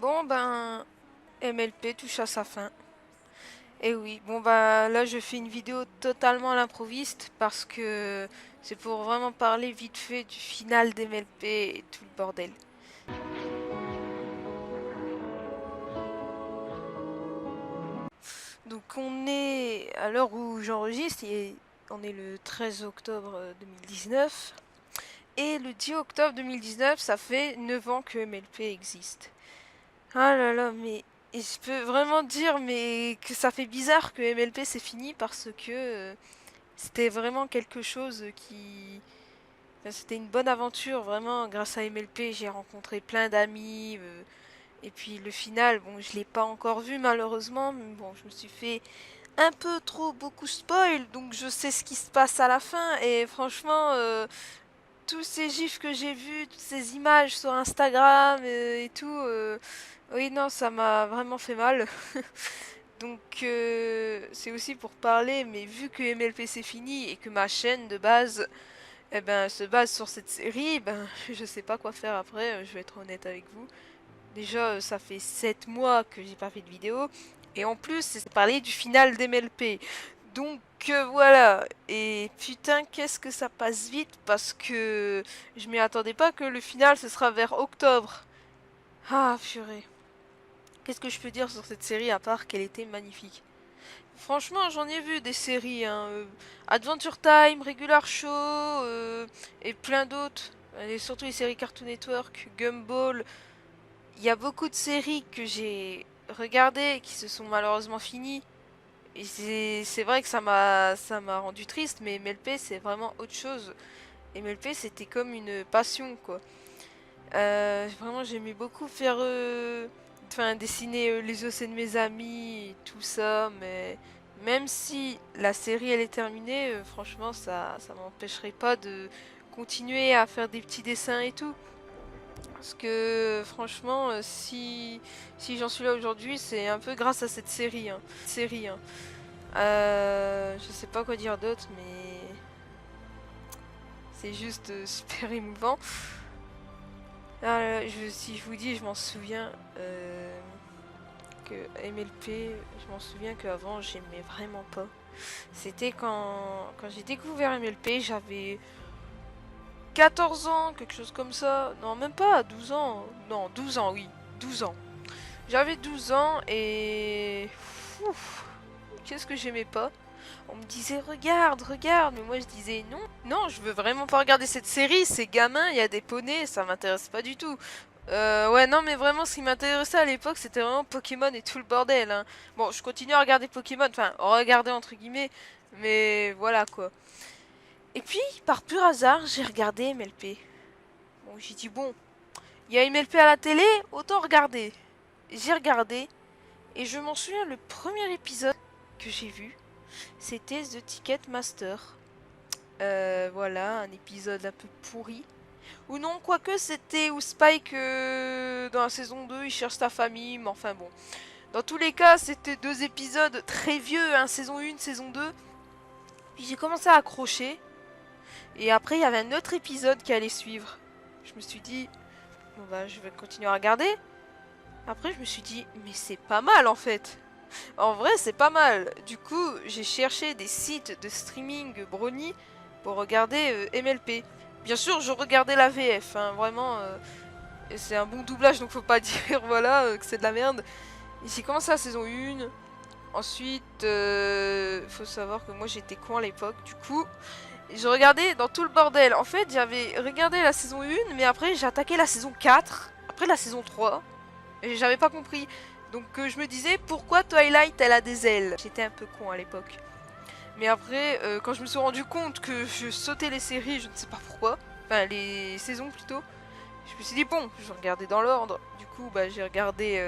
Bon ben, MLP touche à sa fin. Et oui, bon bah là je fais une vidéo totalement à l'improviste parce que c'est pour vraiment parler vite fait du final d'MLP et tout le bordel. Donc on est, à l'heure où j'enregistre, on est le 13 octobre 2019. Et le 10 octobre 2019, ça fait 9 ans que MLP existe. Ah là là, mais et je peux vraiment dire mais que ça fait bizarre que MLP c'est fini parce que c'était vraiment quelque chose qui... Enfin, c'était une bonne aventure, vraiment. Grâce à MLP, j'ai rencontré plein d'amis. Et puis le final, bon, je l'ai pas encore vu malheureusement. Mais bon, je me suis fait un peu trop beaucoup spoil, donc je sais ce qui se passe à la fin. Et franchement, tous ces gifs que j'ai vus, toutes ces images sur Instagram et tout, oui, non, ça m'a vraiment fait mal. Donc c'est aussi pour parler, mais vu que MLP c'est fini et que ma chaîne de base se base sur cette série, je sais pas quoi faire après, je vais être honnête avec vous. Déjà, ça fait 7 mois que j'ai pas fait de vidéo, et en plus, c'est parler du final d'MLP. Donc voilà, et putain, qu'est-ce que ça passe vite, parce que je m'y attendais pas que le final ce sera vers octobre. Ah, purée. Qu'est-ce que je peux dire sur cette série à part qu'elle était magnifique? Franchement, j'en ai vu des séries, hein, Adventure Time, Regular Show, et plein d'autres. Et surtout les séries Cartoon Network, Gumball. Il y a beaucoup de séries que j'ai regardées qui se sont malheureusement finies. Et c'est vrai que ça m'a rendu triste, mais MLP c'est vraiment autre chose. MLP c'était comme une passion quoi. Vraiment j'aimais beaucoup faire enfin dessiner les os de mes amis et tout ça, mais même si la série elle est terminée, franchement ça m'empêcherait pas de continuer à faire des petits dessins et tout. Parce que franchement, si j'en suis là aujourd'hui, c'est un peu grâce à cette série. Hein. Je sais pas quoi dire d'autre, mais c'est juste super émouvant. Si je vous dis, je m'en souviens que MLP, je m'en souviens qu'avant, j'aimais vraiment pas. C'était quand j'ai découvert MLP, j'avais 14 ans, quelque chose comme ça. Non, même pas, 12 ans. Non, 12 ans, oui. 12 ans. J'avais 12 ans et... Ouf, qu'est-ce que j'aimais pas. On me disait regarde, regarde, mais moi je disais non, non, je veux vraiment pas regarder cette série, c'est gamin, il y a des poneys, ça m'intéresse pas du tout. Ouais, non, mais vraiment, ce qui m'intéressait à l'époque, c'était vraiment Pokémon et tout le bordel. Hein. Bon, je continue à regarder Pokémon, enfin, regarder entre guillemets, mais voilà quoi. Et puis, par pur hasard, j'ai regardé MLP. Bon, j'ai dit bon, il y a MLP à la télé, autant regarder. J'ai regardé, et je m'en souviens, le premier épisode que j'ai vu, c'était The Ticket Master. Voilà, un épisode un peu pourri. Ou non, quoique c'était où Spike, dans la saison 2, il cherche sa famille, mais enfin bon. Dans tous les cas, c'était deux épisodes très vieux, hein, saison 1, saison 2. Puis j'ai commencé à accrocher. Et après, il y avait un autre épisode qui allait suivre. Je me suis dit, bon bah, je vais continuer à regarder. Après, je me suis dit, mais c'est pas mal en fait. En vrai, c'est pas mal. Du coup, j'ai cherché des sites de streaming Brony pour regarder MLP. Bien sûr, je regardais la VF, hein, vraiment. C'est un bon doublage, donc faut pas dire voilà que c'est de la merde. Et j'ai commencé la saison 1. Ensuite, faut savoir que moi j'étais con à l'époque. Du coup, je regardais dans tout le bordel. En fait, j'avais regardé la saison 1, mais après j'ai attaqué la saison 4. Après la saison 3. Et j'avais pas compris. Donc je me disais pourquoi Twilight elle a des ailes. J'étais un peu con à l'époque. Mais après, quand je me suis rendu compte que je sautais les séries, je ne sais pas pourquoi. Enfin les saisons plutôt. Je me suis dit bon, je vais regarder dans l'ordre. Du coup bah j'ai regardé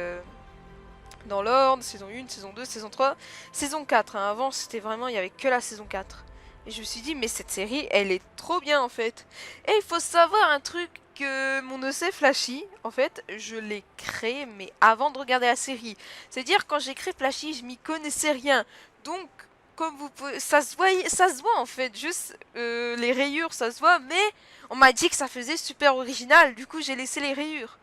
dans l'ordre, saison 1, saison 2, saison 3, saison 4. Hein. Avant c'était vraiment, il n'y avait que la saison 4. Et je me suis dit mais cette série elle est trop bien en fait. Et il faut savoir un truc que mon EC Flashy, en fait, je l'ai créé, mais avant de regarder la série. C'est-à-dire, quand j'ai créé Flashy, je m'y connaissais rien. Donc, comme vous pouvez... ça se voit en fait, juste les rayures, ça se voit, mais on m'a dit que ça faisait super original, du coup j'ai laissé les rayures.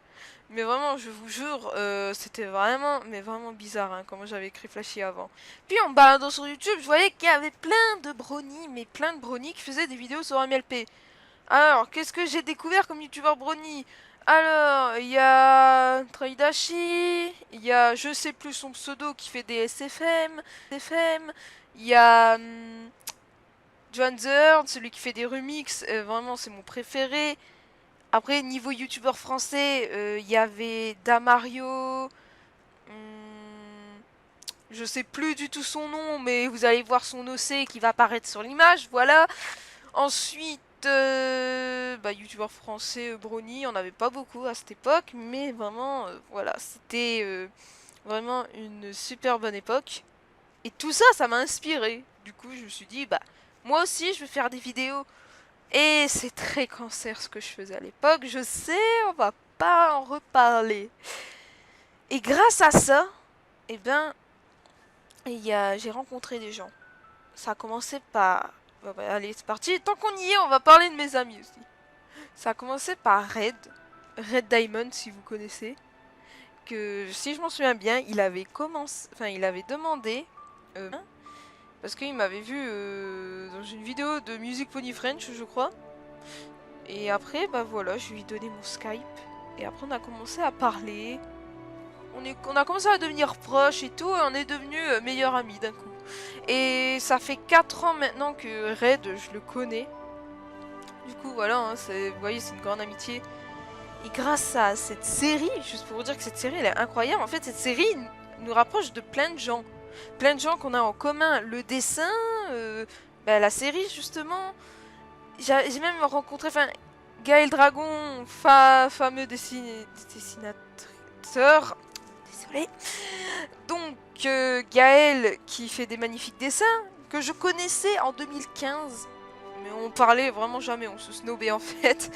Mais vraiment, je vous jure, c'était vraiment, mais vraiment bizarre, hein, comment j'avais écrit Flashy avant. Puis en baladant sur YouTube, je voyais qu'il y avait plein de bronies, mais plein de bronies qui faisaient des vidéos sur MLP. Alors, qu'est-ce que j'ai découvert comme youtubeur brony? Alors, il y a Traidashi, il y a je sais plus son pseudo qui fait des SFM, il y a Joan the Herd, celui qui fait des remixes, vraiment c'est mon préféré. Après, niveau youtubeur français, il y avait Damario, je sais plus du tout son nom, mais vous allez voir son OC qui va apparaître sur l'image, voilà. Ensuite, youtubeur français Brony, on n'avait pas beaucoup à cette époque, mais vraiment, voilà, c'était vraiment une super bonne époque. Et tout ça, ça m'a inspiré. Du coup, je me suis dit, bah, moi aussi, je vais faire des vidéos. Et c'est très cancer ce que je faisais à l'époque, je sais, on va pas en reparler. Et grâce à ça, eh ben, j'ai rencontré des gens. Ça a commencé par... allez, c'est parti. Tant qu'on y est, on va parler de mes amis aussi. Ça a commencé par Red Diamond, si vous connaissez. Que, si je m'en souviens bien, il avait commencé... Enfin, il avait demandé... parce qu'il m'avait vu dans une vidéo de Music Pony French, je crois. Et après, bah voilà, je lui ai donné mon Skype. Et après, on a commencé à parler. On a commencé à devenir proches et tout. Et on est devenus meilleurs amis d'un coup. Et ça fait 4 ans maintenant que Red, je le connais. Du coup, voilà, hein, vous voyez, c'est une grande amitié. Et grâce à cette série, juste pour vous dire que cette série, elle est incroyable. En fait, cette série nous rapproche de plein de gens. Plein de gens qu'on a en commun. Le dessin, la série, justement. J'ai même rencontré, enfin, Gaël Dragon, fameux dessinateur. Désolé. Donc, Gaël, qui fait des magnifiques dessins, que je connaissais en 2015. Mais on parlait vraiment jamais, on se snobait en fait.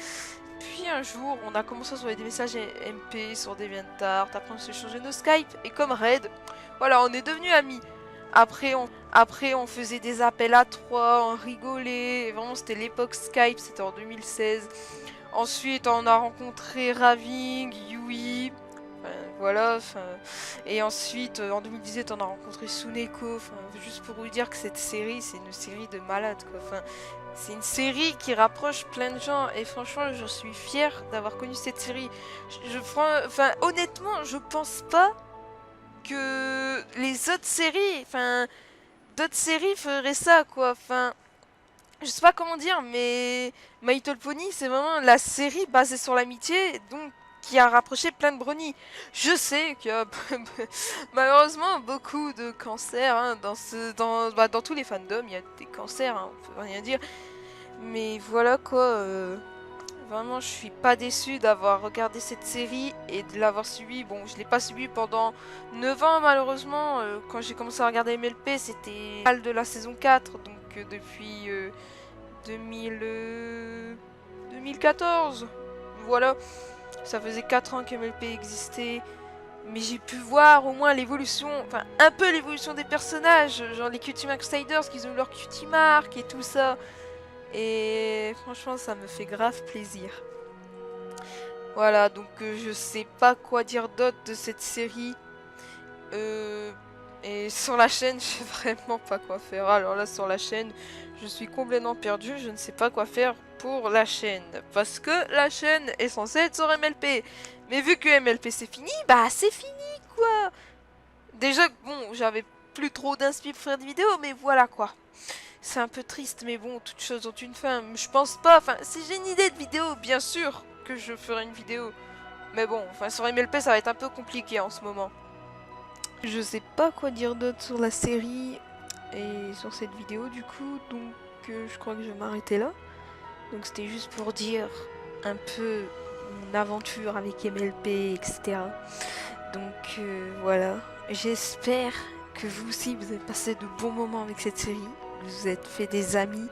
Puis un jour, on a commencé à envoyer des messages MP sur DeviantArt, après on s'est changé nos Skype, et comme Red, voilà, on est devenus amis. Après on faisait des appels à 3, on rigolait, et vraiment c'était l'époque Skype, c'était en 2016. Ensuite, on a rencontré Raving, Yui, voilà, et ensuite, en 2017, on a rencontré Suneko, juste pour vous dire que cette série, c'est une série de malades, quoi, c'est une série qui rapproche plein de gens, et franchement, je suis fière d'avoir connu cette série. Honnêtement, je pense pas que les autres séries, d'autres séries feraient ça, quoi, je sais pas comment dire, mais My Little Pony, c'est vraiment la série basée sur l'amitié, donc qui a rapproché plein de bronies. Je sais qu'il y a malheureusement beaucoup de cancers hein, dans tous les fandoms, il y a des cancers, hein, on peut rien dire. Mais voilà quoi, vraiment je suis pas déçue d'avoir regardé cette série et de l'avoir suivie. Bon, je l'ai pas suivie pendant 9 ans malheureusement, quand j'ai commencé à regarder MLP c'était de la saison 4, donc depuis 2014. Voilà, ça faisait 4 ans que MLP existait. Mais j'ai pu voir au moins l'évolution, enfin un peu l'évolution des personnages, genre les Cutie Mark Sliders qui ont leur Cutie Mark et tout ça. Et franchement ça me fait grave plaisir. Voilà, donc je sais pas quoi dire d'autre de cette série. Et sur la chaîne, je sais vraiment pas quoi faire. Alors là, sur la chaîne, je suis complètement perdue. Je ne sais pas quoi faire pour la chaîne. Parce que la chaîne est censée être sur MLP. Mais vu que MLP c'est fini, bah c'est fini quoi. Déjà, bon, j'avais plus trop d'inspi pour faire des vidéos, mais voilà quoi. C'est un peu triste, mais bon, toutes choses ont une fin. Je pense pas, enfin, si j'ai une idée de vidéo, bien sûr que je ferai une vidéo. Mais bon, enfin, sur MLP, ça va être un peu compliqué en ce moment. Je sais pas quoi dire d'autre sur la série et sur cette vidéo du coup, donc je crois que je vais m'arrêter là. Donc c'était juste pour dire un peu mon aventure avec MLP, etc. Donc voilà, j'espère que vous aussi vous avez passé de bons moments avec cette série, que vous êtes fait des amis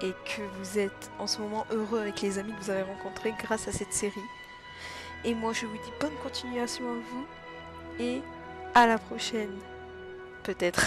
et que vous êtes en ce moment heureux avec les amis que vous avez rencontrés grâce à cette série. Et moi je vous dis bonne continuation à vous et à la prochaine, peut-être.